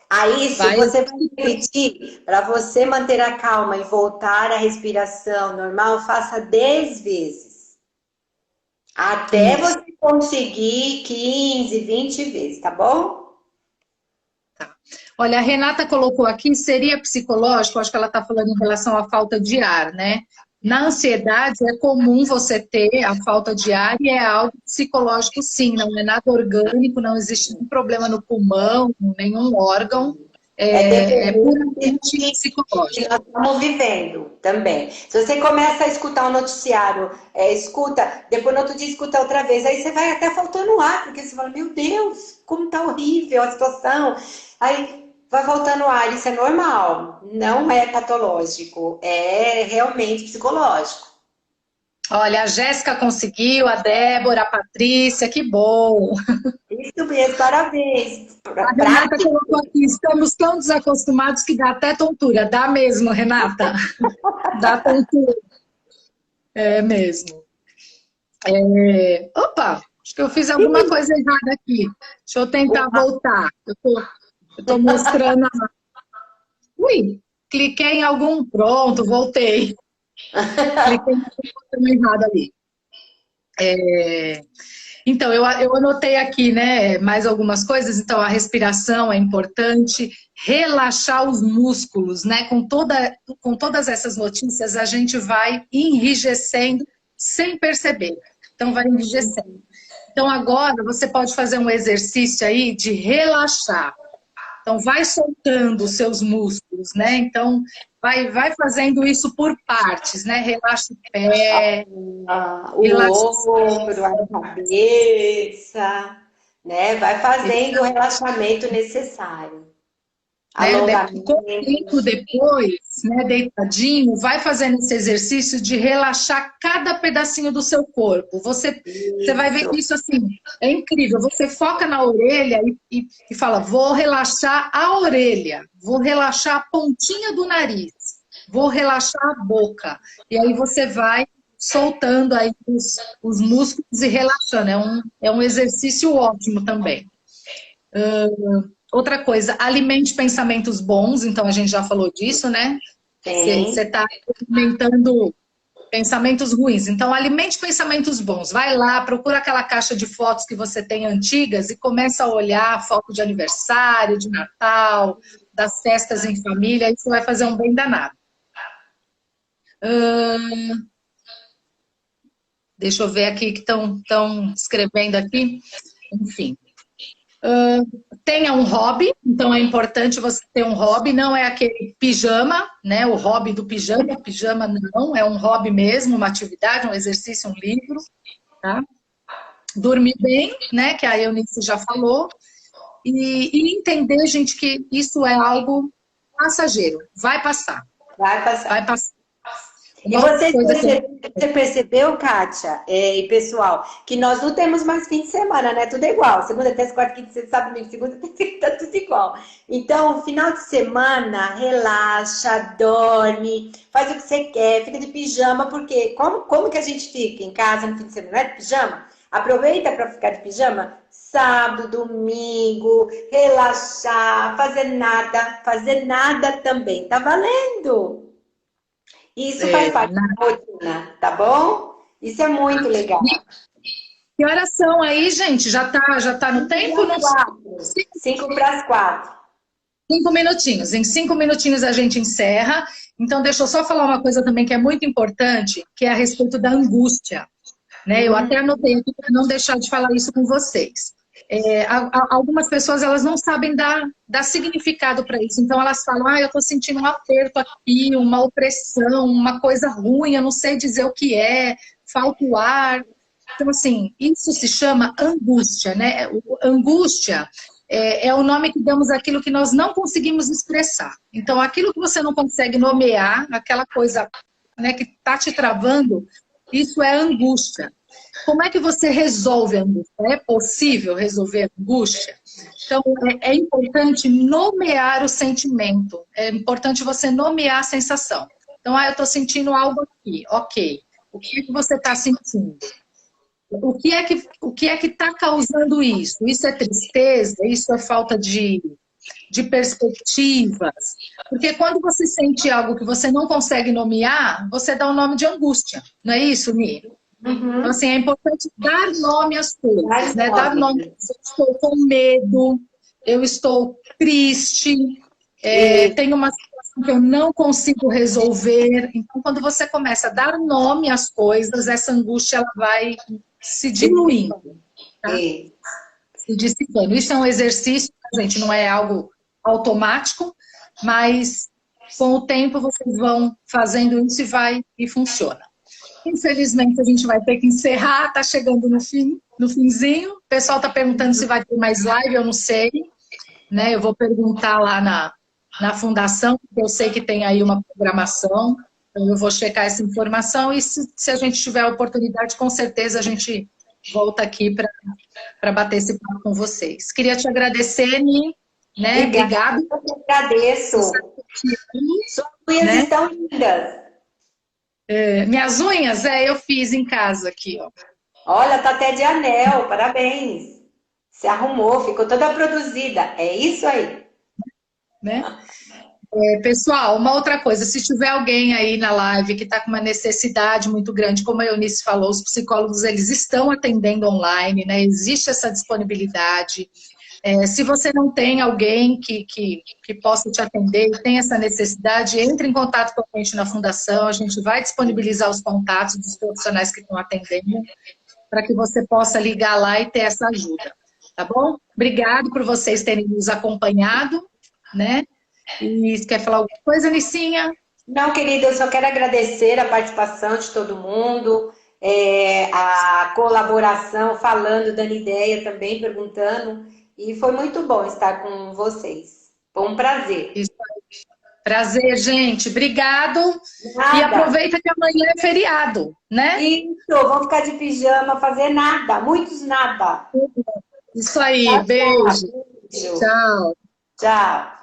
Aí, isso Vai. você vai repetir, para você manter a calma e voltar à respiração normal, faça 10 vezes. Até Isso. você conseguir 15, 20 vezes, tá bom? Olha, a Renata colocou aqui, seria psicológico, acho que ela está falando em relação à falta de ar, né? Na ansiedade é comum você ter a falta de ar e é algo psicológico sim, não é nada orgânico, não existe nenhum problema no pulmão, nenhum órgão, É é dependente puramente que psicológico. nós estamos vivendo também. Se você começa a escutar o noticiário, escuta, depois no outro dia escuta outra vez, aí você vai até faltando ar, porque você fala, meu Deus, como tá horrível a situação. Aí vai faltando ar, isso é normal, não é patológico, é realmente psicológico. Olha, a Jéssica conseguiu, a Débora, a Patrícia, que bom. Isso mesmo, parabéns. A Renata colocou aqui, estamos tão desacostumados que dá até tontura. Dá mesmo, Renata. Dá tontura. É mesmo. Opa, acho que eu fiz alguma coisa errada aqui. Deixa eu tentar voltar. Eu tô mostrando. Ui, cliquei em algum. Pronto, voltei. Cliquei em algum botão errado ali. Então, eu anotei aqui, né, mais algumas coisas. Então, a respiração é importante, relaxar os músculos, né? Com todas essas notícias, a gente vai enrijecendo sem perceber. Então, vai enrijecendo. Então, agora, você pode fazer um exercício aí de relaxar. Então, vai soltando os seus músculos, né? Então, vai fazendo isso por partes, né? Relaxa o pé, relaxa O ombro, a cabeça, né? Vai fazendo o relaxamento necessário. né? Alongamento. Com o tempo depois, né, deitadinho, vai fazendo esse exercício de relaxar cada pedacinho do seu corpo. Você vai ver Isso. isso assim, é incrível. Você foca na orelha e fala, vou relaxar a orelha, vou relaxar a pontinha do nariz, vou relaxar a boca. E aí você vai soltando aí os músculos e relaxando. É um exercício ótimo também. Outra coisa, alimente pensamentos bons, então a gente já falou disso, né? Você Tem. está alimentando pensamentos ruins. Então, alimente pensamentos bons. Vai lá, procura aquela caixa de fotos que você tem antigas e começa a olhar foto de aniversário, de Natal, das festas em família. Isso vai fazer um bem danado. Deixa eu ver aqui que estão escrevendo aqui. Enfim. Tenha um hobby, então é importante você ter um hobby, não é aquele pijama, né? O hobby do pijama não, é um hobby mesmo, uma atividade, um exercício, um livro, tá? Dormir bem, né? Que a Eunice já falou, e entender, gente, que isso é algo passageiro, vai passar, Vai passar. vai passar. E Uma outra coisa que você percebeu, Kátia, e pessoal, que nós não temos mais fim de semana, né? Tudo é igual. Segunda, terça, quarta, quinta, sexta, sábado, domingo, segunda, terça, tá tudo igual. Então, final de semana, relaxa, dorme, faz o que você quer, fica de pijama, porque como que a gente fica em casa no fim de semana? Não é de pijama? Aproveita para ficar de pijama. Sábado, domingo, relaxar, fazer nada também. Tá valendo? Isso faz parte da rotina, tá bom? Isso é muito legal. Que horas são aí, gente? Já tá no tempo? Não sei. 5 para as 4. 5 minutinhos. Em 5 minutinhos a gente encerra. Então, deixa eu só falar uma coisa também que é muito importante, que é a respeito da angústia. Né? Eu até anotei aqui para não deixar de falar isso com vocês. Algumas pessoas elas não sabem dar significado para isso. Então, elas falam, eu estou sentindo um aperto aqui, uma opressão, uma coisa ruim, eu não sei dizer o que é, falta o ar. Então, assim, isso se chama angústia, né? Angústia é o nome que damos àquilo que nós não conseguimos expressar. Então, aquilo que você não consegue nomear, aquela coisa, né, que está te travando, isso é angústia. Como é que você resolve a angústia? É possível resolver a angústia? Então, é importante nomear o sentimento. É importante você nomear a sensação. Então, eu estou sentindo algo aqui, ok. O que é que você está sentindo? O que é que está causando isso? Isso é tristeza? Isso é falta de perspectivas? Porque quando você sente algo que você não consegue nomear, você dá o nome de angústia. Não é isso, Ni? Uhum. Então, assim, é importante dar nome às coisas, né? Dar nome. Eu estou com medo, eu estou triste, tenho uma situação que eu não consigo resolver. Então, quando você começa a dar nome às coisas, essa angústia ela vai se diluindo, tá? Se dissipando. Isso é um exercício, gente, não é algo automático, mas com o tempo vocês vão fazendo isso e funciona. Infelizmente, a gente vai ter que encerrar, tá chegando no finzinho. O pessoal tá perguntando se vai ter mais live, eu não sei, né? Eu vou perguntar lá na fundação, porque eu sei que tem aí uma programação, então eu vou checar essa informação e se a gente tiver a oportunidade, com certeza a gente volta aqui para bater esse papo com vocês. Queria te agradecer, Ni, né? Obrigada. Eu te agradeço. Suas unhas estão lindas. Minhas unhas, eu fiz em casa aqui, ó. Olha, tá até de anel, parabéns. Se arrumou, ficou toda produzida. É isso aí. Né? Pessoal, uma outra coisa, se tiver alguém aí na live que está com uma necessidade muito grande, como a Eunice falou, os psicólogos eles estão atendendo online, né? Existe essa disponibilidade. Se você não tem alguém que possa te atender e tem essa necessidade, entre em contato com a gente na Fundação, a gente vai disponibilizar os contatos dos profissionais que estão atendendo, para que você possa ligar lá e ter essa ajuda, tá bom? Obrigado por vocês terem nos acompanhado, né? E quer falar alguma coisa, Nicinha? Não, querida, eu só quero agradecer a participação de todo mundo, a colaboração, falando, dando ideia também, perguntando. E foi muito bom estar com vocês. Foi um prazer. Isso. Prazer, gente. Obrigado. Nada. E aproveita que amanhã é feriado, né? Isso, vamos ficar de pijama, fazer nada, muitos nada. Isso aí, Tchau, beijo. tchau. Tchau. Tchau.